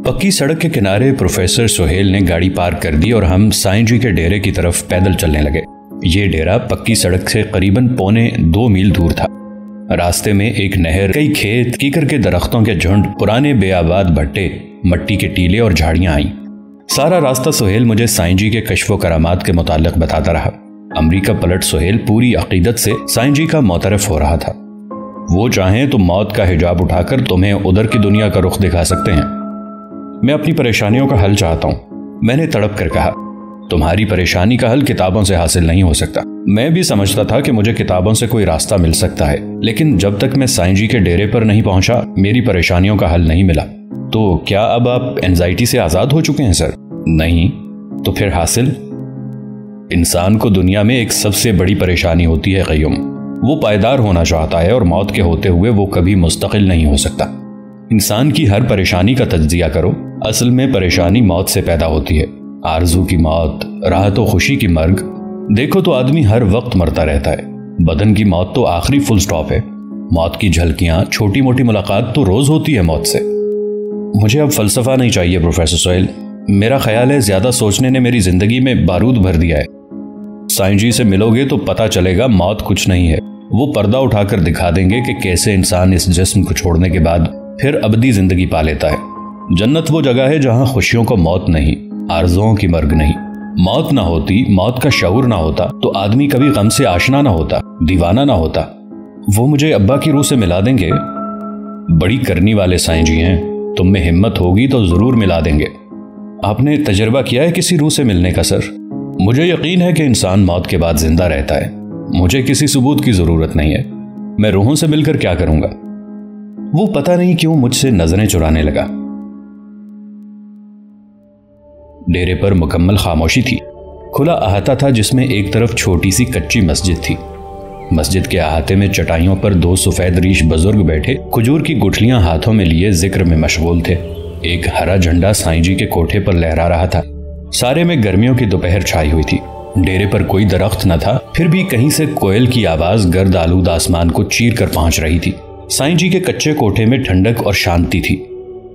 پکی سڑک کے کنارے پروفیسر سہیل نے گاڑی پارک کر دی اور ہم سائیں جی کے ڈیرے کی طرف پیدل چلنے لگے۔ یہ ڈیرا پکی سڑک سے قریباً 1.25 میل دور تھا۔ راستے میں ایک نہر، کئی کھیت، کیکر کے درختوں کے جھنڈ، پرانے بے آباد بھٹے، مٹی کے ٹیلے اور جھاڑیاں آئیں۔ سارا راستہ سہیل مجھے سائیں جی کے کشف و کرامات کے متعلق بتاتا رہا۔ امریکہ پلٹ سہیل پوری عقیدت سے سائیں جی کا معترف ہو رہا تھا۔ وہ چاہیں تو موت کا حجاب اٹھا کر تمہیں ادھر کی دنیا کا رخ دکھا سکتے ہیں۔ میں اپنی پریشانیوں کا حل چاہتا ہوں، میں نے تڑپ کر کہا۔ تمہاری پریشانی کا حل کتابوں سے حاصل نہیں ہو سکتا۔ میں بھی سمجھتا تھا کہ مجھے کتابوں سے کوئی راستہ مل سکتا ہے، لیکن جب تک میں سائیں جی کے ڈیرے پر نہیں پہنچا میری پریشانیوں کا حل نہیں ملا۔ تو کیا اب آپ اینزائٹی سے آزاد ہو چکے ہیں سر؟ نہیں۔ تو پھر حاصل؟ انسان کو دنیا میں ایک سب سے بڑی پریشانی ہوتی ہے قیوم۔ وہ پائیدار ہونا چاہتا ہے اور موت کے ہوتے ہوئے وہ کبھی مستقل نہیں ہو سکتا۔ انسان کی ہر پریشانی کا تجزیہ کرو، اصل میں پریشانی موت سے پیدا ہوتی ہے۔ آرزو کی موت، راحت و خوشی کی مرگ۔ دیکھو تو آدمی ہر وقت مرتا رہتا ہے۔ بدن کی موت تو آخری فل سٹاپ ہے۔ موت کی جھلکیاں، چھوٹی موٹی ملاقات تو روز ہوتی ہے موت سے۔ مجھے اب فلسفہ نہیں چاہیے پروفیسر سہیل۔ میرا خیال ہے زیادہ سوچنے نے میری زندگی میں بارود بھر دیا ہے۔ سائیں جی سے ملو گے تو پتہ چلے گا موت کچھ نہیں ہے۔ وہ پردہ اٹھا کر دکھا دیں گے کہ کیسے انسان اس جسم کو چھوڑنے کے بعد پھر ابدی زندگی پا لیتا ہے۔ جنت وہ جگہ ہے جہاں خوشیوں کو موت نہیں، آرزوؤں کی مرگ نہیں۔ موت نہ ہوتی، موت کا شعور نہ ہوتا تو آدمی کبھی غم سے آشنا نہ ہوتا، دیوانہ نہ ہوتا۔ وہ مجھے ابا کی روح سے ملا دیں گے۔ بڑی کرنی والے سائیں جی ہیں، تم میں ہمت ہوگی تو ضرور ملا دیں گے۔ آپ نے تجربہ کیا ہے کسی روح سے ملنے کا سر؟ مجھے یقین ہے کہ انسان موت کے بعد زندہ رہتا ہے۔ مجھے کسی ثبوت کی ضرورت نہیں ہے۔ میں روحوں سے مل کر کیا کروں گا؟ وہ پتہ نہیں کیوں مجھ سے نظریں چرانے لگا۔ ڈیرے پر مکمل خاموشی تھی۔ کھلا احاطہ تھا جس میں ایک طرف چھوٹی سی کچی مسجد تھی۔ مسجد کے احاطے میں چٹائیوں پر 2 سفید ریش بزرگ بیٹھے کھجور کی گٹھلیاں ہاتھوں میں لیے ذکر میں مشغول تھے۔ ایک ہرا جھنڈا سائیں جی کے کوٹھے پر لہرا رہا تھا۔ سارے میں گرمیوں کی دوپہر چھائی ہوئی تھی۔ ڈیرے پر کوئی درخت نہ تھا، پھر بھی کہیں سے کوئل کی آواز گرد آلود آسمان کو چیر کر پہنچ رہی تھی۔ سائیں جی کے کچے کوٹھے میں ٹھنڈک اور شانتی تھی۔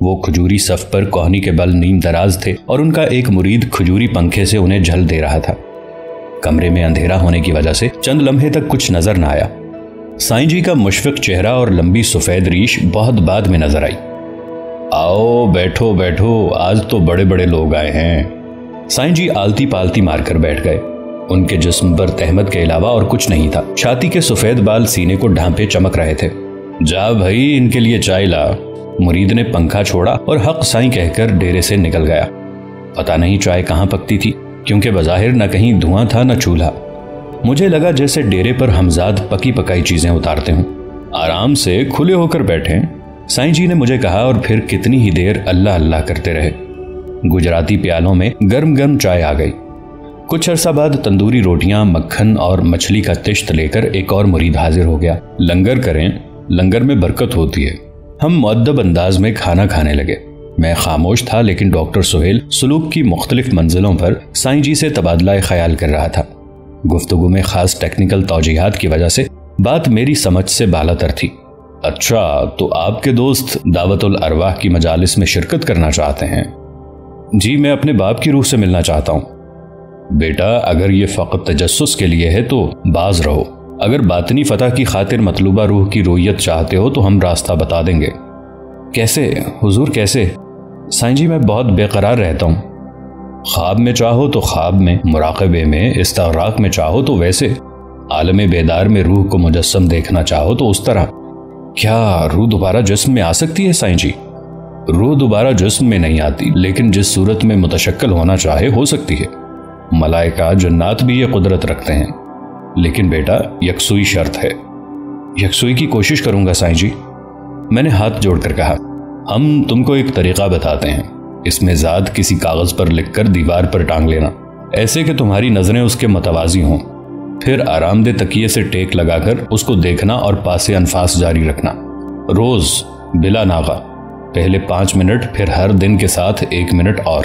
وہ کھجوری صف پر کوہنی کے بل نیم دراز تھے اور ان کا ایک مرید کھجوری پنکھے سے انہیں جھل دے رہا تھا۔ کمرے میں اندھیرا ہونے کی وجہ سے چند لمحے تک کچھ نظر نہ آیا۔ سائیں جی کا مشفق چہرہ اور لمبی سفید ریش بہت بعد میں نظر آئی۔ آؤ بیٹھو بیٹھو، آج تو بڑے بڑے لوگ آئے ہیں۔ سائیں جی آلتی پالتی مار کر بیٹھ گئے۔ ان کے جسم پر تہمت کے علاوہ اور کچھ نہیں تھا۔ چھاتی کے سفید بال سینے کو ڈھانپے چمک رہے تھے۔ جا بھائی ان کے لیے چائے لا۔ مرید نے پنکھا چھوڑا اور حق سائیں کہہ کر ڈیرے سے نکل گیا۔ پتہ نہیں چائے کہاں پکتی تھی، کیونکہ بظاہر نہ کہیں دھواں تھا نہ چولہا۔ مجھے لگا جیسے ڈیرے پر ہمزاد پکی پکائی چیزیں اتارتے ہوں۔ آرام سے کھلے ہو کر بیٹھیں، سائیں جی نے مجھے کہا اور پھر کتنی ہی دیر اللہ اللہ کرتے رہے۔ گجراتی پیالوں میں گرم گرم چائے آ گئی۔ کچھ عرصہ بعد تندوری روٹیاں، مکھن اور مچھلی کا تشت لے کر ایک اور مرید حاضر ہو گیا۔ لنگر کریں، لنگر میں برکت ہوتی ہے۔ ہم مؤدب انداز میں کھانا کھانے لگے۔ میں خاموش تھا، لیکن ڈاکٹر سہیل سلوک کی مختلف منزلوں پر سائیں جی سے تبادلہ خیال کر رہا تھا۔ گفتگو میں خاص ٹیکنیکل توجیہات کی وجہ سے بات میری سمجھ سے بالا تر تھی۔ اچھا، تو آپ کے دوست دعوت الارواح کی مجالس میں شرکت کرنا چاہتے ہیں؟ جی، میں اپنے باپ کی روح سے ملنا چاہتا ہوں۔ بیٹا، اگر یہ فقط تجسس کے لیے ہے تو باز رہو۔ اگر باطنی فتح کی خاطر مطلوبہ روح کی رویت چاہتے ہو تو ہم راستہ بتا دیں گے۔ کیسے حضور، کیسے؟ سائیں جی، میں بہت بے قرار رہتا ہوں۔ خواب میں چاہو تو خواب میں، مراقبے میں، استغراق میں چاہو تو ویسے، عالم بیدار میں روح کو مجسم دیکھنا چاہو تو اس طرح۔ کیا روح دوبارہ جسم میں آ سکتی ہے سائیں جی؟ روح دوبارہ جسم میں نہیں آتی، لیکن جس صورت میں متشکل ہونا چاہے ہو سکتی ہے۔ ملائکہ، جنات بھی یہ قدرت رکھتے ہیں، لیکن بیٹا یکسوئی شرط ہے۔ یکسوئی کی کوشش کروں گا سائیں جی، میں نے ہاتھ جوڑ کر کہا۔ ہم تم کو ایک طریقہ بتاتے ہیں، اس میں ذات کسی کاغذ پر لکھ کر دیوار پر ٹانگ لینا، ایسے کہ تمہاری نظریں اس کے متوازی ہوں۔ پھر آرام دہ تکیے سے ٹیک لگا کر اس کو دیکھنا اور پاس انفاس جاری رکھنا، روز بلا ناغہ، پہلے 5 منٹ، پھر ہر دن کے ساتھ 1 منٹ اور۔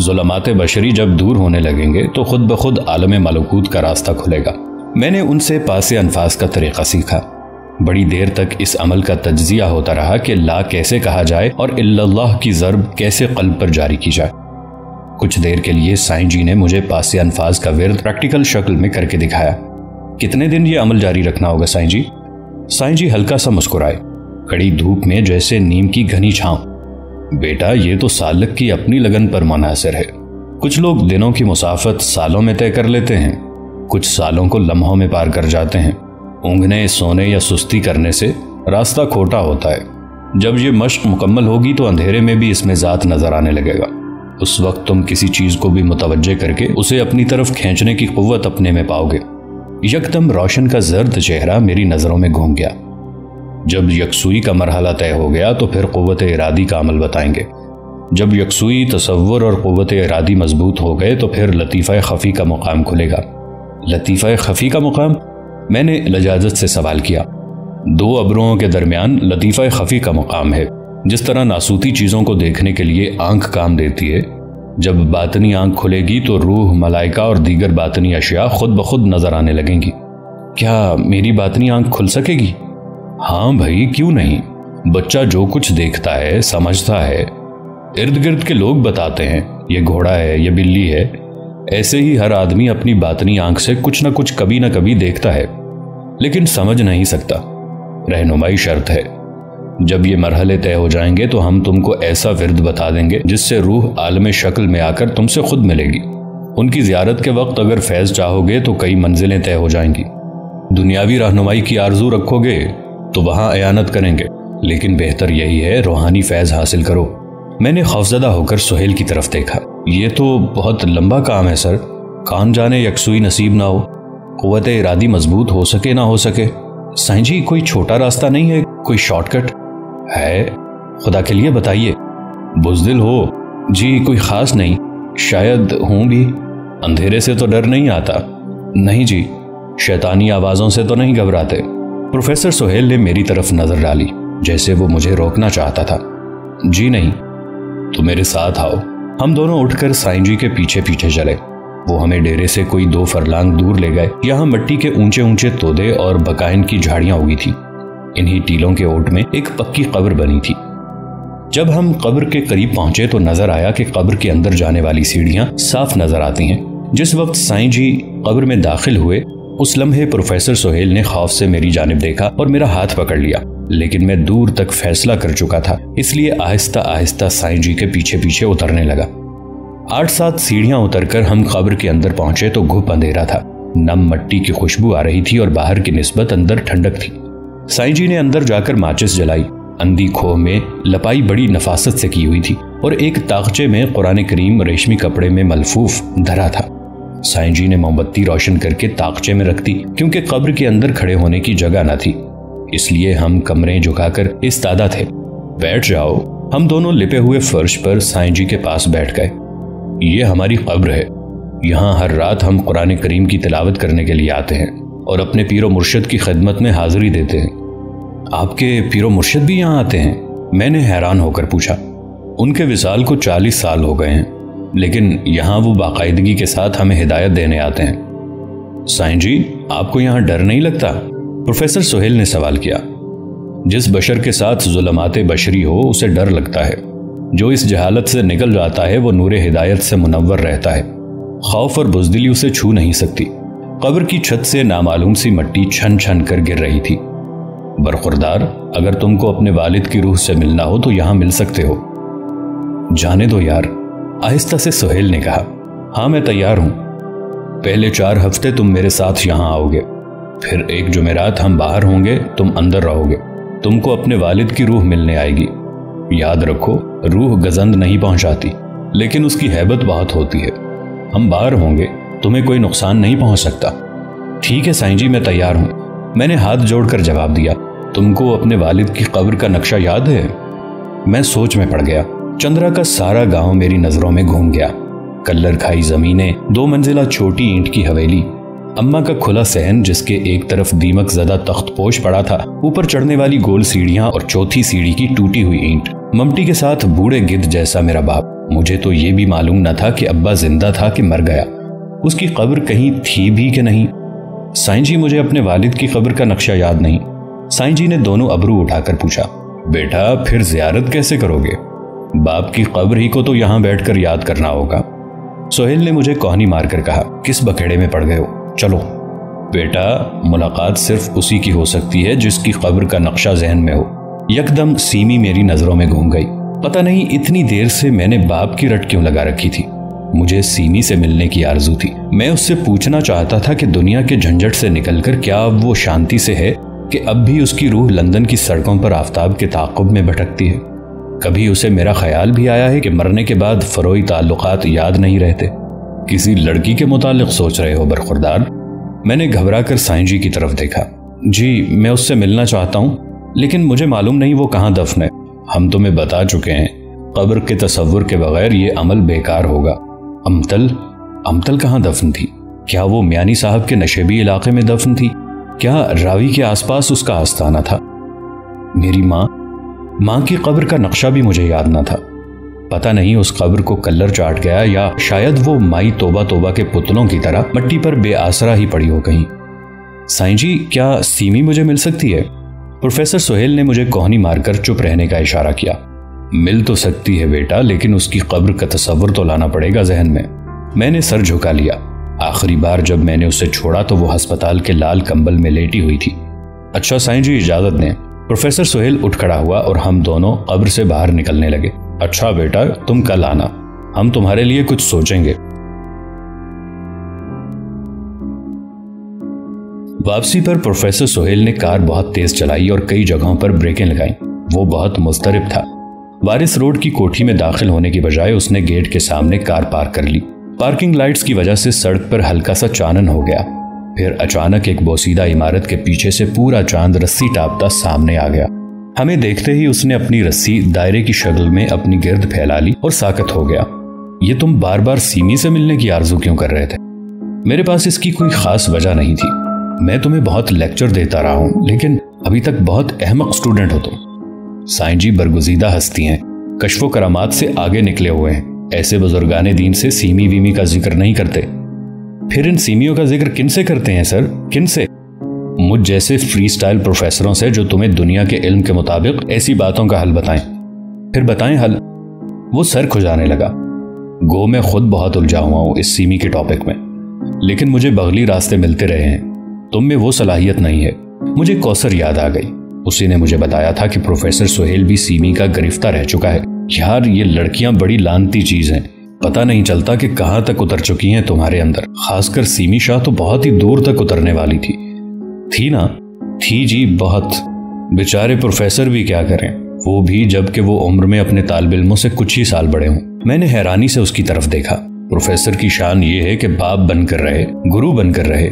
ظلمات بشری جب دور ہونے لگیں گے تو خود بخود عالم ملکوت کا راستہ کھلے گا۔ میں نے ان سے پاس انفاس کا طریقہ سیکھا۔ بڑی دیر تک اس عمل کا تجزیہ ہوتا رہا کہ لا کیسے کہا جائے اور الا اللہ کی ضرب کیسے قلب پر جاری کی جائے۔ کچھ دیر کے لیے سائیں جی نے مجھے پاس انفاظ کا ورد پریکٹیکل شکل میں کر کے دکھایا۔ کتنے دن یہ عمل جاری رکھنا ہوگا سائیں جی؟ سائیں جی ہلکا سا مسکرائے، کڑی دھوپ میں جیسے نیم کی گھنی چھاؤں۔ بیٹا یہ تو سالک کی اپنی لگن پر منحصر ہے۔ کچھ لوگ دنوں کی مسافت سالوں میں طے کر لیتے ہیں، کچھ سالوں کو لمحوں میں پار کر جاتے ہیں۔ اونگنے، سونے یا سستی کرنے سے راستہ کھوٹا ہوتا ہے۔ جب یہ مشق مکمل ہوگی تو اندھیرے میں بھی اس میں ذات نظر آنے لگے گا۔ اس وقت تم کسی چیز کو بھی متوجہ کر کے اسے اپنی طرف کھینچنے کی قوت اپنے میں پاؤ گے۔ یکدم روشن کا زرد چہرہ میری نظروں میں گھوم گیا۔ جب یکسوئی کا مرحلہ طے ہو گیا تو پھر قوت ارادی کا عمل بتائیں گے۔ جب یکسوئی، تصور اور قوت ارادی مضبوط ہو گئے تو پھر لطیفہ خفی کا مقام کھلے گا۔ لطیفہ خفی کا مقام؟ میں نے لجاجت سے سوال کیا۔ دو ابروؤں کے درمیان لطیفہ خفی کا مقام ہے۔ جس طرح ناسوتی چیزوں کو دیکھنے کے لیے آنکھ کام دیتی ہے، جب باطنی آنکھ کھلے گی تو روح، ملائکہ اور دیگر باطنی اشیاء خود بخود نظر آنے لگیں گی۔ کیا میری باطنی آنکھ کھل سکے گی؟ ہاں بھائی، کیوں نہیں؟ بچہ جو کچھ دیکھتا ہے، سمجھتا ہے، ارد گرد کے لوگ بتاتے ہیں یہ گھوڑا ہے، یہ بلی ہے، ایسے ہی ہر آدمی اپنی باطنی آنکھ سے کچھ نہ کچھ کبھی نہ کبھی دیکھتا ہے، لیکن سمجھ نہیں سکتا۔ رہنمائی شرط ہے۔ جب یہ مرحلے طے ہو جائیں گے تو ہم تم کو ایسا ورد بتا دیں گے جس سے روح عالم شکل میں آ کر تم سے خود ملے گی۔ ان کی زیارت کے وقت اگر فیض چاہو گے تو کئی منزلیں طے ہو جائیں گی۔ دنیاوی رہنمائی کی آرزو رکھو گے تو وہاں اعانت کریں گے، لیکن بہتر یہی ہے روحانی فیض حاصل کرو۔ میں نے خوفزدہ ہو کر سہیل کی طرف دیکھا۔ یہ تو بہت لمبا کام ہے سر، کان جانے یکسوئی نصیب نہ ہو، قوت ارادی مضبوط ہو سکے نہ ہو سکے۔ سائیں جی کوئی چھوٹا راستہ نہیں ہے، کوئی شارٹ کٹ ہے؟ خدا کے لیے بتائیے۔ بزدل ہو؟ جی کوئی خاص نہیں، شاید ہوں بھی۔ اندھیرے سے تو ڈر نہیں آتا؟ نہیں جی۔ شیطانی آوازوں سے تو نہیں گھبراتے؟ پروفیسر سہیل نے میری طرف نظر ڈالی جیسے وہ مجھے روکنا چاہتا تھا۔ جی نہیں۔ تو میرے ساتھ آؤ۔ ہم دونوں اٹھ کر سائیں جی کے پیچھے پیچھے چلے۔ وہ ہمیں ڈیرے سے کوئی 2 فرلانگ دور لے گئے۔ یہاں مٹی کے اونچے اونچے تودے اور بقائن کی جھاڑیاں اگی تھی۔ انہی ٹیلوں کے اوٹ میں ایک پکی قبر بنی تھی۔ جب ہم قبر کے قریب پہنچے تو نظر آیا کہ قبر کے اندر جانے والی سیڑھیاں صاف نظر آتی ہیں۔ جس وقت سائیں جی قبر میں داخل ہوئے اس لمحے پروفیسر سہیل نے خوف سے میری جانب دیکھا اور میرا ہاتھ پکڑ لیا، لیکن میں دور تک فیصلہ کر چکا تھا، اس لیے آہستہ آہستہ سائیں جی کے پیچھے پیچھے اترنے لگا۔ 8-7 سیڑھیاں اتر کر ہم قبر کے اندر پہنچے تو گھپ اندھیرا تھا۔ نم مٹی کی خوشبو آ رہی تھی اور باہر کی نسبت اندر ٹھنڈک تھی۔ سائیں جی نے اندر جا کر ماچس جلائی۔ اندھی کھوہ میں لپائی بڑی نفاست سے کی ہوئی تھی اور ایک طاقچے میں قرآن کریم ریشمی کپڑے میں ملفوف دھرا تھا۔ سائیں جی نے موم بتی روشن کر کے طاقچے میں رکھ دی، کیونکہ قبر کے اندر کھڑے ہونے کی جگہ نہ تھی، اس لیے ہم کمریں جھکا کر استادہ تھے۔ بیٹھ جاؤ۔ ہم دونوں لپے ہوئے فرش پر سائیں جی کے پاس بیٹھ گئے۔ یہ ہماری قبر ہے، یہاں ہر رات ہم قرآن کریم کی تلاوت کرنے کے لیے آتے ہیں اور اپنے پیر و مرشد کی خدمت میں حاضری دیتے ہیں۔ آپ کے پیر و مرشد بھی یہاں آتے ہیں؟ میں نے حیران ہو کر پوچھا۔ ان کے وصال کو 40 سال ہو گئے ہیں، لیکن یہاں وہ باقاعدگی کے ساتھ ہمیں ہدایت دینے آتے ہیں۔ سائیں جی آپ کو یہاں ڈر نہیں لگتا؟ پروفیسر سہیل نے سوال کیا۔ جس بشر کے ساتھ ظلمات بشری ہو اسے ڈر لگتا ہے، جو اس جہالت سے نکل جاتا ہے وہ نور ہدایت سے منور رہتا ہے۔ خوف اور بزدلی اسے چھو نہیں سکتی۔ قبر کی چھت سے نامعلوم سی مٹی چھن چھن کر گر رہی تھی۔ برخوردار، اگر تم کو اپنے والد کی روح سے ملنا ہو تو یہاں مل سکتے ہو۔ جانے دو یار، آہستہ سے سہیل نے کہا۔ ہاں میں تیار ہوں۔ پہلے 4 ہفتے تم میرے ساتھ یہاں آؤ گے، پھر ایک جمعرات ہم باہر ہوں گے، تم اندر رہو گے۔ تم کو اپنے والد کی روح ملنے آئے گی۔ یاد رکھو، روح گزند نہیں پہنچاتی، لیکن اس کی ہیبت بہت ہوتی ہے۔ ہم باہر ہوں گے، تمہیں کوئی نقصان نہیں پہنچ سکتا۔ ٹھیک ہے سائیں جی، میں تیار ہوں۔ میں نے ہاتھ جوڑ کر جواب دیا۔ تم کو اپنے والد کی قبر کا نقشہ یاد ہے؟ میں سوچ میں پڑ گیا۔ چندرا کا سارا گاؤں میری نظروں میں گھوم گیا۔ کلر کھائی زمینیں، 2 منزلہ چھوٹی اینٹ کی حویلی، اماں کا کھلا صحن جس کے ایک طرف دیمک زدہ تخت پوش پڑا تھا، اوپر چڑھنے والی گول سیڑھیاں اور چوتھی سیڑھی کی ٹوٹی ہوئی اینٹ، ممٹی کے ساتھ بوڑھے گدھ جیسا میرا باپ۔ مجھے تو یہ بھی معلوم نہ تھا کہ ابا زندہ تھا کہ مر گیا، اس کی قبر کہیں تھی بھی کہ نہیں۔ سائیں جی مجھے اپنے والد کی قبر کا نقشہ یاد نہیں۔ साईं जी ने दोनों अबरू उठाकर पूछा, बेटा फिर जियारत कैसे करोगे? बाप की कब्र ही को तो यहाँ बैठकर याद करना होगा। सोहेल ने मुझे कोहनी मारकर कहा, किस बखेड़े में पड़ गए हो, चलो। बेटा मुलाकात सिर्फ उसी की हो सकती है जिसकी कब्र का नक्शा जहन में हो। यकदम सीमी मेरी नजरों में घूम गई। पता नहीं इतनी देर से मैंने बाप की रट क्यों लगा रखी थी। मुझे सीमी से मिलने की आरज़ू थी। मैं उससे पूछना चाहता था कि दुनिया के झंझट से निकलकर क्या अब वो शांति से है कि अब भी उसकी रूह लंदन की सड़कों पर आफताब के ताक़ुब में भटकती है। कभी उसे मेरा ख्याल भी आया है कि मरने के बाद फरोई ताल्लुकात याद नहीं रहते। किसी लड़की के मुतालिक सोच रहे हो बरखुरदार? मैंने घबरा कर साईं जी की तरफ देखा। जी मैं उससे मिलना चाहता हूँ, लेकिन मुझे मालूम नहीं वो कहाँ दफन है। हम तुम्हें बता चुके हैं, कब्र के तसव्वुर के बगैर ये अमल बेकार होगा। अमतल कहाँ दफन थी? क्या वो मियानी साहब के नशेबी इलाके में दफन थी? क्या रावी के आसपास उसका आस्थाना था? मेरी माँ की कब्र का नक्शा भी मुझे याद न था। पता नहीं उस कब्र को कल्लर चाट गया या शायद वो माई तोबा तोबा के पुतलों की तरह मट्टी पर बेआसरा ही पड़ी हो कहीं। साईं जी क्या सीमी मुझे मिल सकती है? प्रोफेसर सोहेल ने मुझे कोहनी मारकर चुप रहने का इशारा किया। मिल तो सकती है बेटा, लेकिन उसकी कब्र का तसव्वुर तो लाना पड़ेगा जहन में। मैंने सर झुका लिया। आखिरी बार जब मैंने उसे छोड़ा तो वो अस्पताल के लाल कंबल में लेटी हुई थी। अच्छा साईं जी इजाजत दें। प्रोफेसर सोहेल उठ खड़ा हुआ और हम दोनों कब्र से बाहर निकलने लगे। अच्छा बेटा तुम कल आना, हम तुम्हारे लिए कुछ सोचेंगे। वापसी पर प्रोफेसर सोहेल ने कार बहुत तेज चलाई और कई जगहों पर ब्रेकें लगाईं। वो बहुत मुस्तरिब था। वारिस रोड की कोठी में दाखिल होने की बजाय उसने गेट के सामने कार पार्क कर ली। पार्किंग लाइट्स की वजह से सड़क पर हल्का सा चानन हो गया। फिर अचानक एक बोसीदा इमारत के पीछे से पूरा चांद रस्सी टापता सामने आ गया। हमें देखते ही उसने अपनी रस्सी दायरे की शक्ल में अपनी गिर्द फैला ली और साकत हो गया। ये तुम बार बार सीमी से मिलने की आरजू क्यों कर रहे थे? मेरे पास इसकी कोई खास वजह नहीं थी। मैं तुम्हें बहुत लेक्चर देता रहा हूं, लेकिन अभी तक बहुत अहमक स्टूडेंट हो तुम। साईं जी बरगुजीदा हस्ती हैं, कश्फो करामात से आगे निकले हुए हैं। ऐसे बुजुर्गाने दीन से सीमी वीमी का जिक्र नहीं करते। फिर इन सीमियों का जिक्र किन से करते हैं सर, किन से? मुझ जैसे फ्री स्टाइल प्रोफेसरों से जो तुम्हें दुनिया के इल्म के मुताबिक ऐसी बातों का हल बताएं। फिर बताएं हल। वो सर खुजाने लगा। गो मैं खुद बहुत उलझा हुआ हूं इस सीमी के टॉपिक में, लेकिन मुझे बगली रास्ते मिलते रहे हैं। तुम में वो सलाहियत नहीं है। मुझे कौसर याद आ गई। उसी ने मुझे बताया था कि प्रोफेसर सोहेल भी सीमी का गिरफ्तार रह चुका है। यार ये लड़कियां बड़ी लानती चीज हैं। पता नहीं चलता कि कहां तक उतर चुकी हैं तुम्हारे अंदर। खासकर सीमी शाह तो बहुत ही दूर तक उतरने वाली थी ना? थी जी, बहुत। बेचारे प्रोफेसर भी क्या करें, वो भी जबकि वो उम्र में अपने तालिब इल्मों से कुछ ही साल बड़े हों। मैंने हैरानी से उसकी तरफ देखा। प्रोफेसर की शान ये है कि बाप बनकर रहे, गुरु बनकर रहे,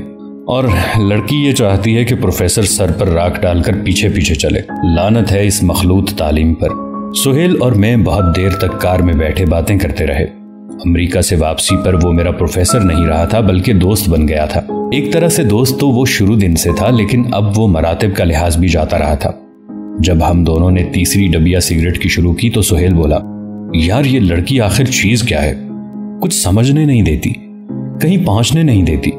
और लड़की ये चाहती है कि प्रोफेसर सर पर राख डालकर पीछे पीछे चले। लानत है इस मखलूत तालीम पर। सोहेल और मैं बहुत देर तक कार में बैठे बातें करते रहे। अमेरिका से वापसी पर वो मेरा प्रोफेसर नहीं रहा था, बल्कि दोस्त बन गया था। एक तरह से दोस्त तो वो शुरू दिन से था, लेकिन अब वो मरातिब का लिहाज भी जाता रहा था। जब हम दोनों ने तीसरी डबिया सिगरेट की शुरू की तो सोहेल बोला, यार ये लड़की आखिर चीज क्या है? कुछ समझने नहीं देती, कहीं पहुंचने नहीं देती।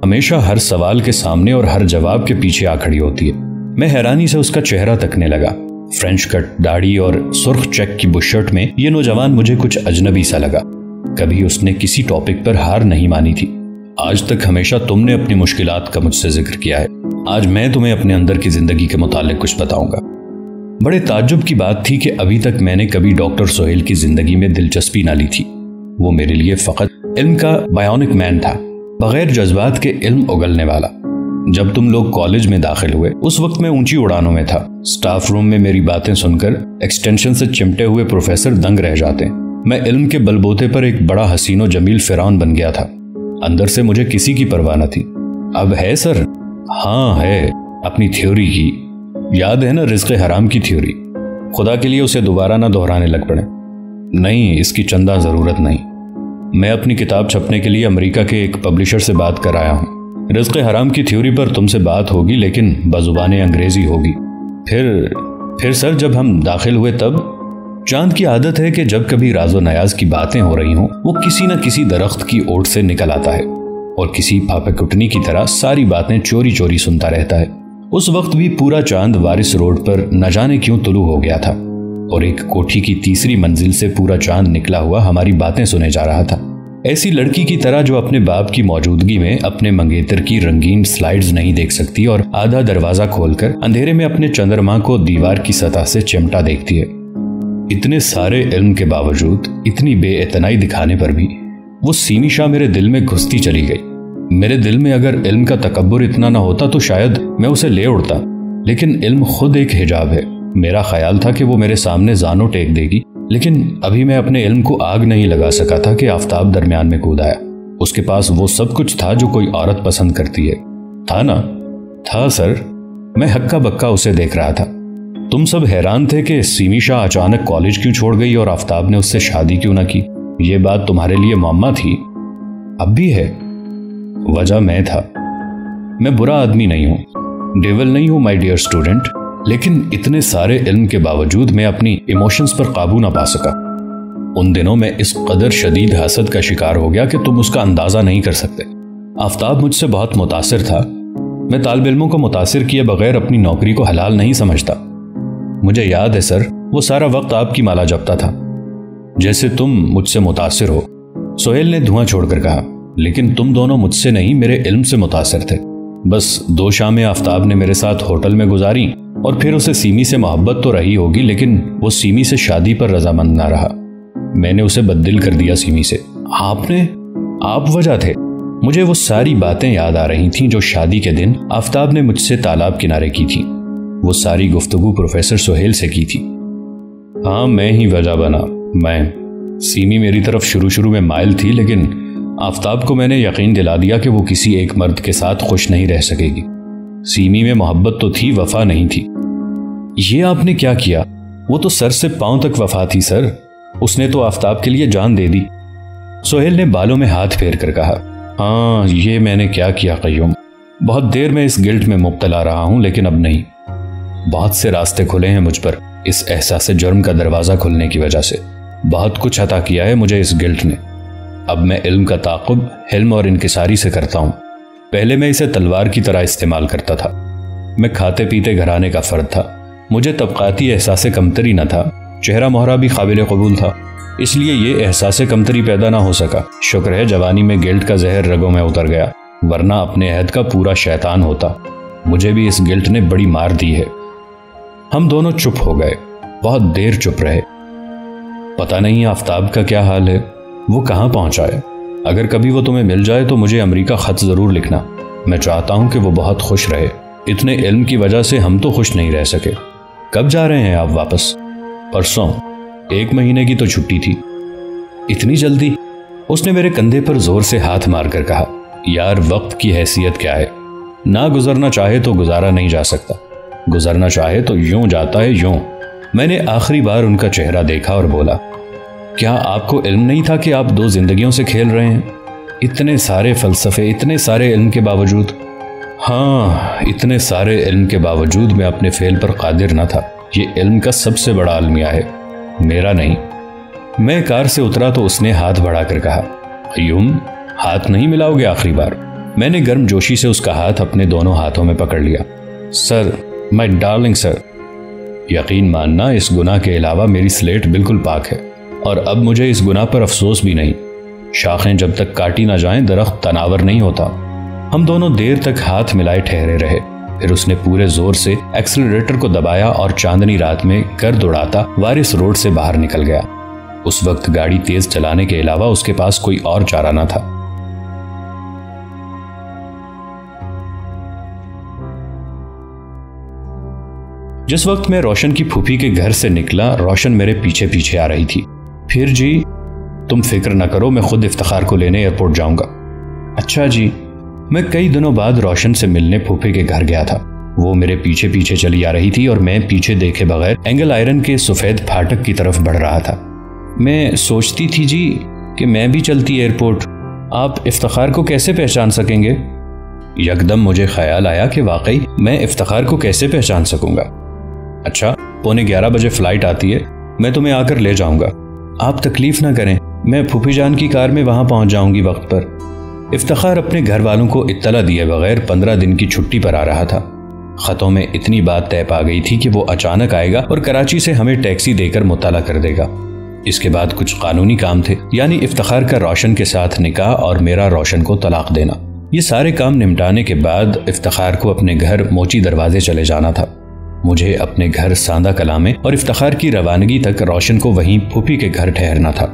हमेशा हर सवाल के सामने और हर जवाब के पीछे आ खड़ी होती है। मैं हैरानी से उसका चेहरा तकने लगा। फ्रेंच कट दाढ़ी और सुर्ख चेक की बुशर्ट में ये नौजवान मुझे कुछ अजनबी सा लगा। कभी उसने किसी टॉपिक पर हार नहीं मानी थी। आज तक हमेशा तुमने अपनी मुश्किलात का मुझसे जिक्र किया है। आज मैं तुम्हें अपने अंदर की जिंदगी के मुतालिक कुछ बताऊंगा। बड़े ताज्जुब की बात थी कि अभी तक मैंने कभी डॉक्टर सोहेल की जिंदगी में दिलचस्पी ना ली थी। वो मेरे लिए फकत इल्म का बायोनिक मैन था, बगैर जज्बात के इल्म उगलने वाला। जब तुम लोग कॉलेज में दाखिल हुए उस वक्त मैं ऊंची उड़ानों में था। स्टाफ रूम में मेरी बातें सुनकर एक्सटेंशन से चिमटे हुए प्रोफेसर दंग रह जाते। मैं इल्म के बलबूते पर एक बड़ा हसीनो जमील फिरौन बन गया था। अंदर से मुझे किसी की परवाह न थी। अब है सर? हाँ है, अपनी थ्योरी की। याद है ना रिज़्क़ हराम की थ्योरी? खुदा के लिए उसे दोबारा ना दोहराने लग पड़े। नहीं, इसकी चंदा जरूरत नहीं। मैं अपनी किताब छपने के लिए अमेरिका के एक पब्लिशर से बात कर आया हूँ। रिज़्क़ हराम की थ्योरी पर तुमसे बात होगी, लेकिन बज़ुबाने अंग्रेजी होगी। फिर सर जब हम दाखिल हुए तब चांद की आदत है कि जब कभी राजो नयाज की बातें हो रही हों वो किसी न किसी दरख्त की ओट से निकल आता है और किसी फाफे कुटनी की तरह सारी बातें चोरी चोरी सुनता रहता है। उस वक्त भी पूरा चांद वारिस रोड पर न जाने क्यों तुलू हो गया था और एक कोठी की तीसरी मंजिल से पूरा चांद निकला हुआ हमारी बातें सुने जा रहा था। ऐसी लड़की की तरह जो अपने बाप की मौजूदगी में अपने मंगेतर की रंगीन स्लाइड्स नहीं देख सकती और आधा दरवाजा खोलकर अंधेरे में अपने चंद्रमा को दीवार की सतह से चिमटा देखती है। इतने सारे इल्म के बावजूद इतनी बेइतनाई दिखाने पर भी वो सीमी शाह मेरे दिल में घुसती चली गई। मेरे दिल में अगर इल्म का तकब्बुर इतना ना होता तो शायद मैं उसे ले उड़ता, लेकिन इल्म खुद एक हिजाब है। मेरा ख्याल था कि वो मेरे सामने जानो टेक देगी, लेकिन अभी मैं अपने इल्म को आग नहीं लगा सका था कि आफताब दरमियान में कूद आया। उसके पास वो सब कुछ था जो कोई औरत पसंद करती है। था ना? था सर। मैं हक्का बक्का उसे देख रहा था। तुम सब हैरान थे कि सीमी शाह अचानक कॉलेज क्यों छोड़ गई और आफताब ने उससे शादी क्यों ना की। ये बात तुम्हारे लिए मुअम्मा थी, अब भी है। वजह मैं था। मैं बुरा आदमी नहीं हूं, डेविल नहीं हूं माय डियर स्टूडेंट, लेकिन इतने सारे इल्म के बावजूद मैं अपनी इमोशंस पर काबू ना पा सका। उन दिनों में इस कदर शदीद हसद का शिकार हो गया कि तुम उसका अंदाजा नहीं कर सकते। आफताब मुझसे बहुत मुतासिर था। मैं तालिब इल्मों को मुतासिर किए बगैर अपनी नौकरी को हलाल नहीं समझता। मुझे याद है सर, वो सारा वक्त आपकी माला जपता था जैसे तुम मुझसे मुतासिर हो। सोहेल ने धुआं छोड़कर कहा, लेकिन तुम दोनों मुझसे नहीं मेरे इल्म से मुतासिर थे। बस 2 शामें आफताब ने मेरे साथ होटल में गुजारी और फिर उसे सीमी से मोहब्बत तो रही होगी, लेकिन वो सीमी से शादी पर रजामंद ना रहा। मैंने उसे बददिल कर दिया सीमी से। आप वजह थे। मुझे वो सारी बातें याद आ रही थीं जो शादी के दिन आफताब ने मुझसे तालाब किनारे की थी। वो सारी गुफ्तगू प्रोफेसर सोहेल से की थी। हाँ, मैं ही वजह बना। सीमी मेरी तरफ शुरू में माइल थी, लेकिन आफताब को मैंने यकीन दिला दिया कि वो किसी एक मर्द के साथ खुश नहीं रह सकेगी। सीमी में मोहब्बत तो थी, वफा नहीं थी। ये आपने क्या किया? वो तो सर से पांव तक वफा थी सर। उसने तो आफताब के लिए जान दे दी। सोहेल ने बालों में हाथ फेर कर कहा, हाँ, ये मैंने क्या किया क़य्यूम। बहुत देर में इस गिल्ट में मुब्तला रहा हूं, लेकिन अब नहीं। बहुत से रास्ते खुले हैं मुझ पर इस एहसास जुर्म का दरवाजा खुलने की वजह से। बहुत कुछ अता किया है मुझे इस गिल्ट ने। अब मैं इल्म का ताक़ुब हिल्म और इनकिसारी से करता हूं। पहले मैं इसे तलवार की तरह इस्तेमाल करता था। मैं खाते पीते घराने का फर्द था। मुझे तबक़ाती एहसास कमतरी न था। चेहरा मोहरा भी काबिल कबूल था, इसलिए ये एहसास कमतरी पैदा ना हो सका। शुक्र है जवानी में गिल्ट का जहर रगों में उतर गया, वरना अपने अहद का पूरा शैतान होता। मुझे भी इस गिल्ट ने बड़ी मार दी है। हम दोनों चुप हो गए, बहुत देर चुप रहे। पता नहीं आफताब का क्या हाल है, वो कहाँ पहुंचा है। अगर कभी वो तुम्हें मिल जाए तो मुझे अमेरिका खत जरूर लिखना। मैं चाहता हूं कि वो बहुत खुश रहे। इतने इल्म की वजह से हम तो खुश नहीं रह सके। कब जा रहे हैं आप वापस? परसों। 1 महीने की तो छुट्टी थी। इतनी जल्दी? उसने मेरे कंधे पर जोर से हाथ मारकर कहा, यार वक्त की हैसियत क्या है। ना गुजरना चाहे तो गुजारा नहीं जा सकता, गुजरना चाहे तो यूं जाता है यूं। मैंने आखिरी बार उनका चेहरा देखा और बोला, क्या आपको इल्म नहीं था कि आप 2 जिंदगियों से खेल रहे हैं? इतने सारे फलसफे, इतने सारे इल्म के बावजूद। हाँ, इतने सारे इल्म के बावजूद मैं अपने फेल पर कादिर न था। ये इल्म का सबसे बड़ा अलमिया है, मेरा नहीं। मैं कार से उतरा तो उसने हाथ बढ़ाकर कहा, क़य्यूम, हाथ नहीं मिलाओगे आखिरी बार? मैंने गर्म जोशी से उसका हाथ अपने दोनों हाथों में पकड़ लिया। Sir, my darling sir. यकीन मानना, इस गुनाह के अलावा मेरी स्लेट बिल्कुल पाक है और अब मुझे इस गुनाह पर अफसोस भी नहीं। शाखें जब तक काटी ना जाएं, दरख्त तनावर नहीं होता। हम दोनों देर तक हाथ मिलाए ठहरे रहे। फिर उसने पूरे जोर से एक्सेलरेटर को दबाया और चांदनी रात में गर्द उड़ाता वारिस रोड से बाहर निकल गया। उस वक्त गाड़ी तेज चलाने के अलावा उसके पास कोई और चारा न था। जिस वक्त मैं रोशन की फूफी के घर से निकला, रोशन मेरे पीछे पीछे आ रही थी। फिर जी, तुम फिक्र न करो, मैं खुद इफ्तिखार को लेने एयरपोर्ट जाऊंगा। अच्छा जी। मैं कई दिनों बाद रोशन से मिलने फूफे के घर गया था। वो मेरे पीछे पीछे चली आ रही थी और मैं पीछे देखे बगैर एंगल आयरन के सफेद फाटक की तरफ बढ़ रहा था। मैं सोचती थी जी कि मैं भी चलती एयरपोर्ट, आप इफ्तिखार को कैसे पहचान सकेंगे? यकदम मुझे ख्याल आया कि वाकई मैं इफ्तिखार को कैसे पहचान सकूंगा। अच्छा, 11:15 बजे फ्लाइट आती है, मैं तुम्हें आकर ले जाऊंगा। आप तकलीफ ना करें, मैं फूफी जान की कार में वहां पहुंच जाऊंगी वक्त पर। इफ्तिखार अपने घर वालों को इत्तला दिए बगैर 15 दिन की छुट्टी पर आ रहा था। خطوں میں اتنی بات طے پا گئی تھی کہ وہ اچانک آئے گا اور کراچی سے ہمیں ٹیکسی دے کر مطالعہ کر دے گا۔ اس کے بعد کچھ قانونی کام تھے، یعنی افتخار کا روشن کے ساتھ نکاح اور میرا روشن کو طلاق دینا۔ یہ سارے کام نمٹانے کے بعد افتخار کو اپنے گھر موچی دروازے چلے جانا تھا۔ مجھے اپنے گھر ساندہ کلا میں اور افتخار کی روانگی تک روشن کو وہیں پھوپھی کے گھر ٹھہرنا تھا۔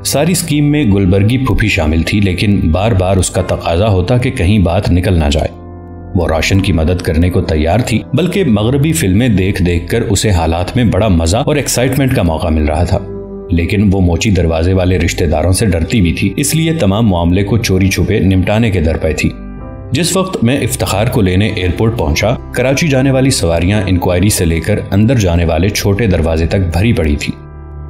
ساری اسکیم میں گلبرگی پھوپھی شامل تھی، لیکن بار بار اس کا تقاضا ہوتا کہ کہیں بات نکل نہ جائے۔ وہ روشن کی مدد کرنے کو تیار تھی، بلکہ مغربی فلمیں دیکھ دیکھ کر اسے حالات میں بڑا مزہ اور ایکسائٹمنٹ کا موقع مل رہا تھا، لیکن وہ موچی دروازے والے رشتہ داروں سے ڈرتی بھی تھی، اس لیے تمام معاملے کو چوری چھپے نمٹانے کے در پہ تھی۔ جس وقت میں افتخار کو لینے ایئرپورٹ پہنچا، کراچی جانے والی سواریاں انکوائری سے لے کر اندر جانے والے چھوٹے دروازے تک بھری پڑی تھی۔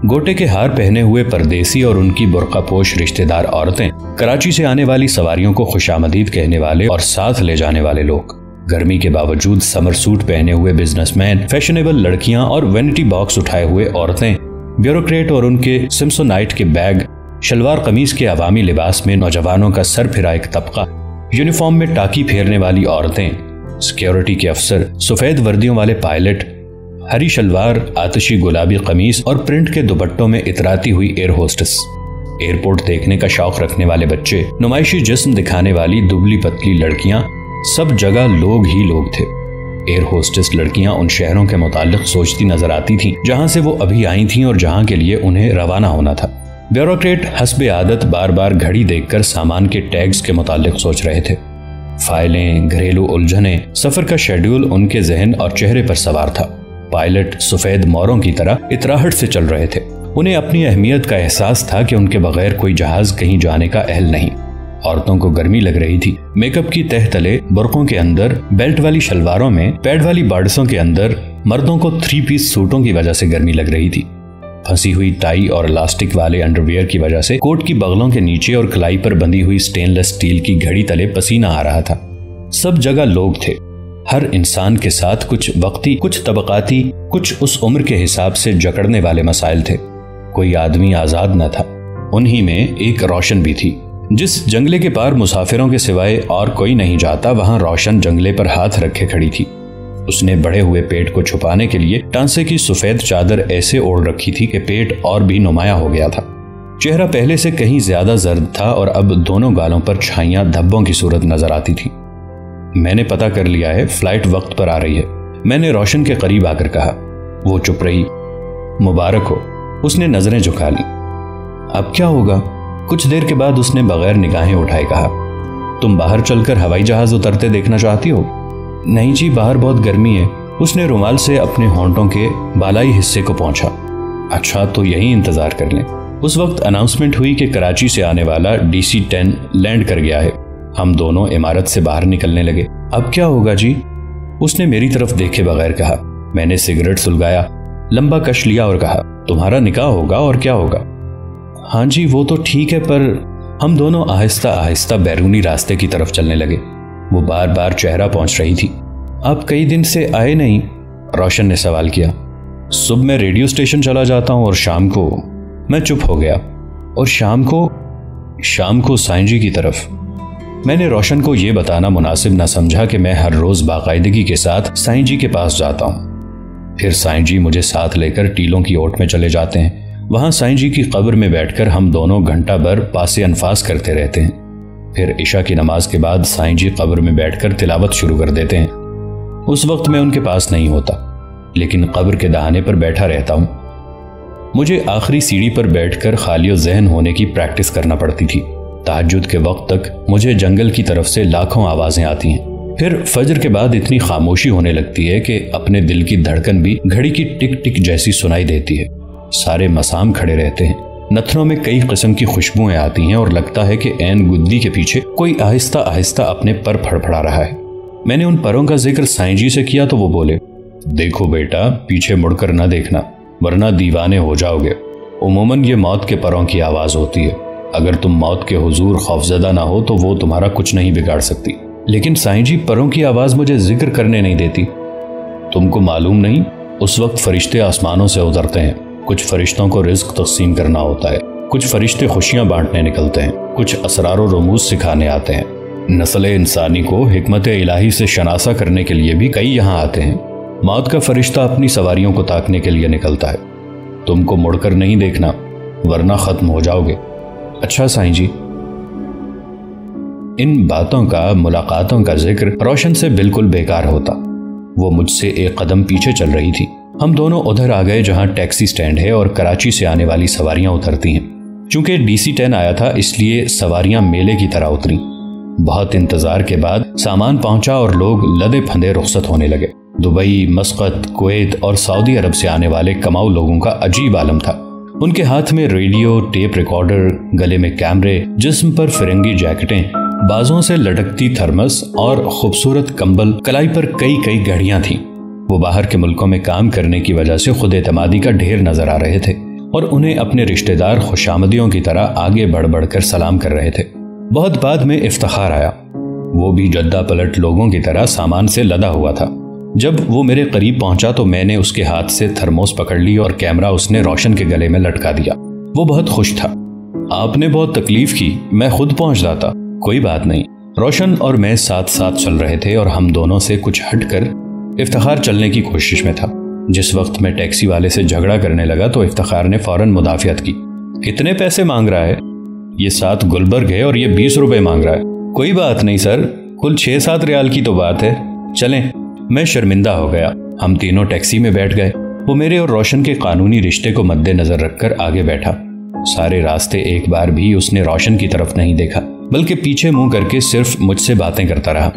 گوٹے کے ہار پہنے ہوئے پردیسی اور ان کی برقع پوش رشتہ دار عورتیں، کراچی سے آنے والی سواریوں کو خوش آمدید کہنے والے اور ساتھ لے جانے والے لوگ، گرمی کے باوجود سمر سوٹ پہنے ہوئے بزنس مین، فیشنیبل لڑکیاں اور وینٹی باکس اٹھائے ہوئے عورتیں، بیوروکریٹ اور ان کے سمسونائٹ کے بیگ، شلوار قمیض کے عوامی لباس میں نوجوانوں کا سر پھرا ایک طبقہ، یونیفارم میں ٹاکی پھیرنے والی عورتیں، سیکیورٹی کے افسر، سفید وردیوں والے پائلٹ، ہری شلوار، آتشی گلابی قمیص اور پرنٹ کے دوپٹوں میں اتراتی ہوئی ایئر ہوسٹس، ایئرپورٹ دیکھنے کا شوق رکھنے والے بچے، نمائشی جسم دکھانے والی دبلی پتلی لڑکیاں، سب جگہ لوگ ہی لوگ تھے۔ ایئر ہوسٹس لڑکیاں ان شہروں کے متعلق سوچتی نظر آتی تھیں جہاں سے وہ ابھی آئی تھیں اور جہاں کے لیے انہیں روانہ ہونا تھا۔ بیوروکریٹ حسب عادت بار بار گھڑی دیکھ کر سامان کے ٹیگز کے متعلق سوچ رہے تھے۔ فائلیں، گھریلو الجھنیں، سفر کا شیڈیول ان کے ذہن اور چہرے پر سوار تھا۔ پائلٹ سفید موروں کی طرح اتراہٹ سے چل رہے تھے۔ انہیں اپنی اہمیت کا احساس تھا کہ ان کے بغیر کوئی جہاز کہیں جانے کا اہل نہیں۔ عورتوں کو گرمی لگ رہی تھی، میک اپ کی تہ تلے، برقعوں کے اندر، بیلٹ والی شلواروں میں، پیڈ والی باڈسوں کے اندر۔ مردوں کو 3 پیس سوٹوں کی وجہ سے گرمی لگ رہی تھی۔ پھنسی ہوئی ٹائی اور لاسٹک والے انڈرویئر کی وجہ سے کوٹ کی بغلوں کے نیچے اور کلائی پر بندھی ہوئی سٹین لیس سٹیل کی گھڑی تلے پسینہ آ رہا تھا۔ سب جگہ لوگ تھے، ہر انسان کے ساتھ کچھ وقتی، کچھ طبقاتی، کچھ اس عمر کے حساب سے جکڑنے والے مسائل تھے۔ کوئی آدمی آزاد نہ تھا۔ انہی میں ایک روشن بھی تھی۔ جس جنگلے کے پار مسافروں کے سوائے اور کوئی نہیں جاتا، وہاں روشن جنگلے پر ہاتھ رکھے کھڑی تھی۔ اس نے بڑھے ہوئے پیٹ کو چھپانے کے لیے ٹانسے کی سفید چادر ایسے اوڑھ رکھی تھی کہ پیٹ اور بھی نمایاں ہو گیا تھا۔ چہرہ پہلے سے کہیں زیادہ زرد تھا اور اب دونوں گالوں پر چھائیاں دھبوں کی صورت نظر آتی تھی۔ میں نے پتہ کر لیا ہے، فلائٹ وقت پر آ رہی ہے، میں نے روشن کے قریب آ کر کہا۔ وہ چپ رہی۔ مبارک ہو، اس نے نظریں جھکا لی۔ اب کیا ہوگا؟ کچھ دیر کے بعد اس نے بغیر نگاہیں اٹھائے کہا، تم باہر چل کر ہوائی جہاز اترتے دیکھنا چاہتی ہو؟ نہیں جی، باہر بہت گرمی ہے۔ اس نے رومال سے اپنے ہونٹوں کے بالائی حصے کو پہنچا۔ اچھا، تو یہیں انتظار کر لیں۔ اس وقت اناؤنسمنٹ ہوئی کہ کراچی سے آنے والا DC-10 لینڈ کر گیا ہے۔ ہم دونوں عمارت سے باہر نکلنے لگے۔ اب کیا ہوگا جی؟ اس نے میری طرف دیکھے بغیر کہا۔ میں نے سگریٹ سلگایا، لمبا کش لیا اور کہا، تمہارا نکاح ہوگا اور کیا ہوگا؟ ہاں جی، وہ تو ٹھیک ہے، پر ہم دونوں آہستہ آہستہ بیرونی راستے کی طرف چلنے لگے۔ وہ بار بار چہرہ پہنچ رہی تھی۔ آپ کئی دن سے آئے نہیں؟ روشن نے سوال کیا۔ صبح میں ریڈیو اسٹیشن چلا جاتا ہوں اور شام کو۔ میں چپ ہو گیا۔ اور شام کو سائیں جی کی طرف۔ میں نے روشن کو یہ بتانا مناسب نہ سمجھا کہ میں ہر روز باقاعدگی کے ساتھ سائیں جی کے پاس جاتا ہوں۔ پھر سائیں جی مجھے ساتھ لے کر ٹیلوں کی اوٹ میں چلے جاتے ہیں۔ وہاں سائیں جی کی قبر میں بیٹھ کر ہم دونوں گھنٹہ بھر پاس انفاس کرتے رہتے ہیں۔ پھر عشاء کی نماز کے بعد سائیں جی قبر میں بیٹھ کر تلاوت شروع کر دیتے ہیں۔ اس وقت میں ان کے پاس نہیں ہوتا، لیکن قبر کے دہانے پر بیٹھا رہتا ہوں۔ مجھے آخری سیڑھی پر بیٹھ کر خالی ذہن ہونے کی پریکٹس کرنا پڑتی تھی۔ تہجد کے وقت تک مجھے جنگل کی طرف سے لاکھوں آوازیں آتی ہیں۔ پھر فجر کے بعد اتنی خاموشی ہونے لگتی ہے کہ اپنے دل کی دھڑکن بھی گھڑی کی ٹک ٹک جیسی سنائی دیتی ہے۔ سارے مسام کھڑے رہتے ہیں۔ نتھنوں میں کئی قسم کی خوشبوئیں آتی ہیں اور لگتا ہے کہ عین گدی کے پیچھے کوئی آہستہ آہستہ اپنے پر پھڑپھڑا رہا ہے۔ میں نے ان پروں کا ذکر سائیں جی سے کیا تو وہ بولے، دیکھو بیٹا، پیچھے مڑ کر نہ دیکھنا ورنہ دیوانے ہو جاؤ گے۔ عموماً یہ موت کے پروں کی آواز ہوتی ہے۔ اگر تم موت کے حضور خوفزدہ نہ ہو تو وہ تمہارا کچھ نہیں بگاڑ سکتی۔ لیکن سائیں جی پروں کی آواز مجھے ذکر کرنے نہیں دیتی۔ تم کو معلوم نہیں، اس وقت فرشتے آسمانوں سے اترتے ہیں۔ کچھ فرشتوں کو رزق تقسیم کرنا ہوتا ہے، کچھ فرشتے خوشیاں بانٹنے نکلتے ہیں، کچھ اسرار و رموز سکھانے آتے ہیں۔ नस्ल इंसानी को हिकमत इलाही से शनासा करने के लिए भी कई यहाँ आते हैं। मौत का फरिश्ता अपनी सवारियों को ताकने के लिए निकलता है। तुमको मुड़कर नहीं देखना वरना खत्म हो जाओगे। अच्छा साईं जी। इन बातों का, मुलाकातों का जिक्र रोशन से बिल्कुल बेकार होता। वो मुझसे एक कदम पीछे चल रही थी। हम दोनों उधर आ गए जहां टैक्सी स्टैंड है और कराची से आने वाली सवारियां उतरती हैं। चूंकि DC-10 आया था इसलिए सवारियां मेले की तरह उतरी। बहुत इंतजार के बाद सामान पहुंचा और लोग लदे फंदे रुखसत होने लगे। दुबई, मस्कत, कुवैत और सऊदी अरब से आने वाले कमाऊ लोगों का अजीब आलम था। उनके हाथ में रेडियो, टेप रिकॉर्डर, गले में कैमरे, जिस्म पर फिरंगी जैकेटें, बाजों से लटकती थर्मस और खूबसूरत कंबल, कलाई पर कई कई घड़ियां थीं। वो बाहर के मुल्कों में काम करने की वजह से खुद एतमादी का ढेर नजर आ रहे थे और उन्हें अपने रिश्तेदार खुशामदियों की तरह आगे बढ़ बढ़ कर सलाम कर रहे थे। बहुत बाद में इफ्तिखार आया। वो भी जद्दा पलट लोगों की तरह सामान से लदा हुआ था। जब वो मेरे करीब पहुंचा तो मैंने उसके हाथ से थर्मोस पकड़ ली और कैमरा उसने रोशन के गले में लटका दिया। वो बहुत खुश था। आपने बहुत तकलीफ की, मैं खुद पहुंच जाता। कोई बात नहीं। रोशन और मैं साथ साथ चल रहे थे और हम दोनों से कुछ हटकर इफ्तिखार चलने की कोशिश में था। जिस वक्त मैं टैक्सी वाले से झगड़ा करने लगा तो इफ्तिखार ने फौरन मुदाफियत की। कितने पैसे मांग रहा है? ये 7 गुलबर्ग है और ये 20 रुपए मांग रहा है। कोई बात नहीं सर, कुल 6-7 रियाल की तो बात है, चलें। मैं शर्मिंदा हो गया। हम तीनों टैक्सी में बैठ गए। वो मेरे और रोशन के कानूनी रिश्ते को मद्देनजर रखकर आगे बैठा। सारे रास्ते एक बार भी उसने रोशन की तरफ नहीं देखा, बल्कि पीछे मुंह करके सिर्फ मुझसे बातें करता रहा।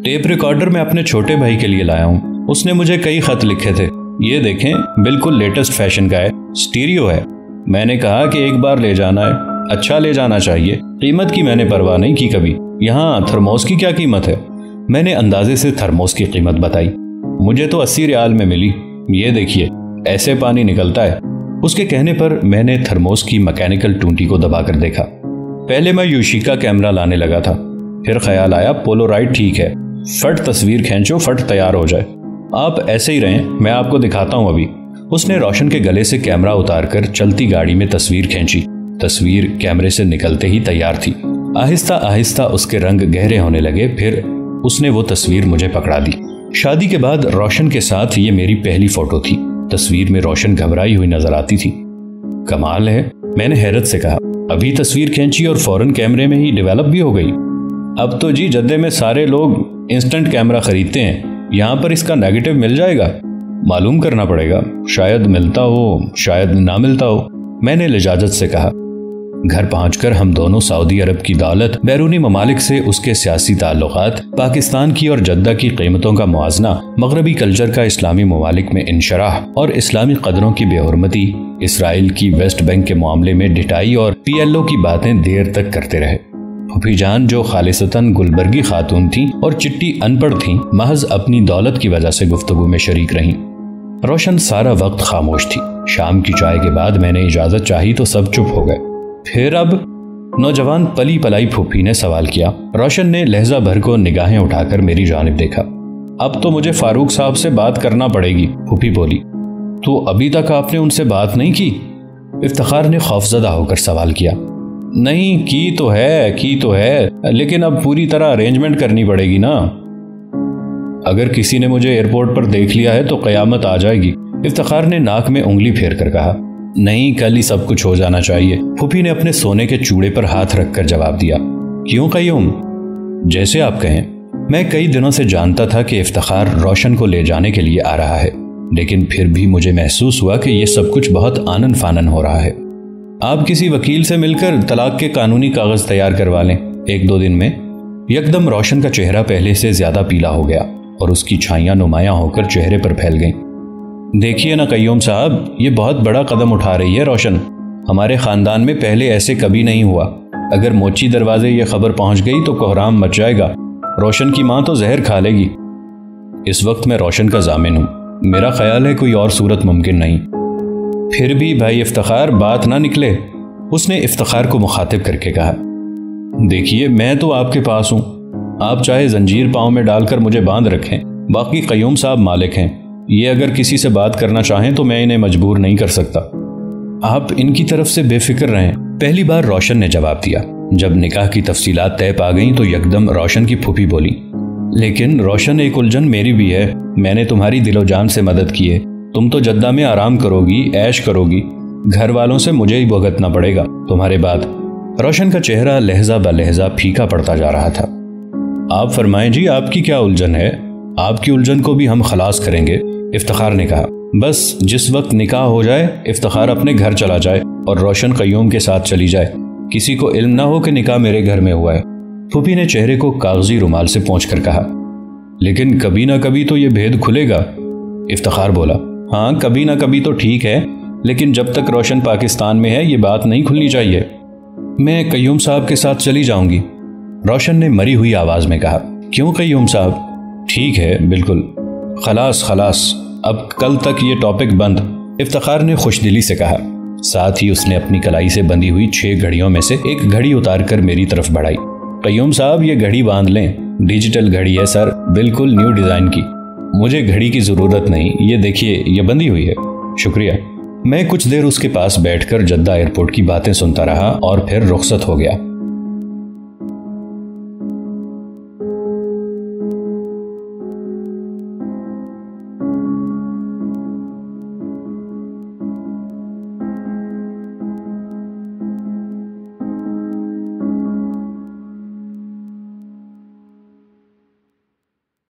टेप रिकॉर्डर मैं अपने छोटे भाई के लिए लाया हूँ। उसने मुझे कई खत लिखे थे। ये देखें, बिल्कुल लेटेस्ट फैशन का है, स्टीरियो है। मैंने कहा कि एक बार ले जाना है, अच्छा ले जाना चाहिए। कीमत की मैंने परवाह नहीं की कभी। यहाँ थर्मोस की क्या कीमत है? मैंने अंदाजे से थर्मोस की कीमत बताई। मुझे तो 80 रियाल में मिली। ये देखिए, ऐसे पानी निकलता है। उसके कहने पर मैंने थर्मोस की मैकेनिकल टूंटी को दबाकर देखा। पहले मैं यूशिका कैमरा लाने लगा था, फिर ख्याल आया पोलोराइड ठीक है, फट तस्वीर खींचो, फट तैयार हो जाए। आप ऐसे ही रहें, मैं आपको दिखाता हूं अभी। उसने रोशन के गले से कैमरा उतारकर चलती गाड़ी में तस्वीर खींची। तस्वीर कैमरे से निकलते ही तैयार थी। आहिस्ता आहिस्ता उसके रंग गहरे होने लगे। फिर उसने वो तस्वीर मुझे पकड़ा दी। शादी के बाद रोशन के साथ ये मेरी पहली फोटो थी। तस्वीर में रोशन घबराई हुई नजर आती थी। कमाल है, मैंने हैरत से कहा। अभी तस्वीर खींची और फौरन कैमरे में ही डेवलप भी हो गई। अब तो जी जद्दे में सारे लोग इंस्टेंट कैमरा खरीदते हैं। यहाँ पर इसका नेगेटिव मिल जाएगा? मालूम करना पड़ेगा, शायद मिलता हो, शायद ना मिलता हो। मैंने लिजाजत से कहा। घर पहुंचकर हम दोनों सऊदी अरब की दौलत, बैरूनी ममालिक से उसके सियासी ताल्लुकात, पाकिस्तान की और जद्दा की कीमतों का मुआजना, मगरबी कल्चर का इस्लामी ममालिक में इंशराह और इस्लामी कदरों की बेहुरमती, इसराइल की वेस्ट बैंक के मामले में डिटाई और PLO की बातें देर तक करते रहे। फूफी जान जो खालिसतन गुलबर्गी खातून थी और चिट्टी अनपढ़ थी, महज अपनी दौलत की वजह से गुफ्तगू में शरीक रहीं। रोशन सारा वक्त खामोश थी। शाम की चाय के बाद मैंने इजाजत चाही तो सब चुप हो गए। फिर अब नौजवान पली पलाई फूफी ने सवाल किया। रोशन ने लहजा भर को निगाहें उठाकर मेरी जानिब देखा। अब तो मुझे फारूक साहब से बात करना पड़ेगी, फूफी बोली। तो अभी तक आपने उनसे बात नहीं की? इफ्तिखार ने खौफजदा होकर सवाल किया। नहीं, की तो है, लेकिन अब पूरी तरह अरेंजमेंट करनी पड़ेगी ना। अगर किसी ने मुझे एयरपोर्ट पर देख लिया है तो कयामत आ जाएगी, इफ्तिखार ने नाक में उंगली फेर कर कहा। नहीं, कल ही सब कुछ हो जाना चाहिए, फूफी ने अपने सोने के चूड़े पर हाथ रखकर जवाब दिया। क्यों कयूम? जैसे आप कहें। मैं कई दिनों से जानता था कि इफ्तिखार रोशन को ले जाने के लिए आ रहा है, लेकिन फिर भी मुझे महसूस हुआ कि यह सब कुछ बहुत आनन फानन हो रहा है। आप किसी वकील से मिलकर तलाक के कानूनी कागज तैयार करवा लें 1-2 दिन में। यकदम रोशन का चेहरा पहले से ज्यादा पीला हो गया और उसकी छाइयां नुमायां होकर चेहरे पर फैल गईं। देखिए ना कयूम साहब, ये बहुत बड़ा कदम उठा रही है रोशन। हमारे खानदान में पहले ऐसे कभी नहीं हुआ। अगर मोची दरवाजे ये खबर पहुंच गई तो कोहराम मच जाएगा। रोशन की मां तो जहर खा लेगी। इस वक्त मैं रोशन का जामिन हूं। मेरा ख्याल है कोई और सूरत मुमकिन नहीं। फिर भी भाई इफ्तिखार, बात ना निकले। उसने इफ्तिखार को मुखातिब करके कहा। देखिए, मैं तो आपके पास हूं। आप चाहे जंजीर पांव में डालकर मुझे बांध रखें, बाकी कयूम साहब मालिक हैं। ये अगर किसी से बात करना चाहें तो मैं इन्हें मजबूर नहीं कर सकता। आप इनकी तरफ से बेफिक्र रहें, पहली बार रोशन ने जवाब दिया। जब निकाह की तफसीलात तय पा गईं तो यकदम रोशन की फूफी बोली, लेकिन रोशन एक उलझन मेरी भी है। मैंने तुम्हारी दिलो जान से मदद की है। तुम तो जद्दा में आराम करोगी, ऐश करोगी, घर वालों से मुझे ही भुगतना पड़ेगा तुम्हारे बाद। रोशन का चेहरा लहजा ब लहजा फीका पड़ता जा रहा था। आप फरमाएं जी, आपकी क्या उलझन है? आपकी उलझन को भी हम खलास करेंगे, इफ्तिखार ने कहा। बस जिस वक्त निकाह हो जाए इफ्तिखार अपने घर चला जाए और रोशन कय्यूम के साथ चली जाए। किसी को इल्म ना हो कि निकाह मेरे घर में हुआ है। फूफी ने चेहरे को कागजी रुमाल से पोंछकर कहा। लेकिन कभी ना कभी तो ये भेद खुलेगा, इफ्तिखार बोला। हाँ, कभी ना कभी तो ठीक है, लेकिन जब तक रोशन पाकिस्तान में है ये बात नहीं खुलनी चाहिए। मैं कय्यूम साहब के साथ चली जाऊंगी, रोशन ने मरी हुई आवाज में कहा। क्यों कय्यूम साहब? ठीक है, बिल्कुल, खलास खलास, अब कल तक ये टॉपिक बंद, इफ्तिखार ने खुशदिली से कहा। साथ ही उसने अपनी कलाई से बंधी हुई 6 घड़ियों में से एक घड़ी उतारकर मेरी तरफ बढ़ाई। कय्यूम साहब, ये घड़ी बांध लें, डिजिटल घड़ी है सर, बिल्कुल न्यू डिजाइन की। मुझे घड़ी की जरूरत नहीं, ये देखिए ये बंधी हुई है। शुक्रिया। मैं कुछ देर उसके पास बैठकर जद्दा एयरपोर्ट की बातें सुनता रहा और फिर रुखसत हो गया।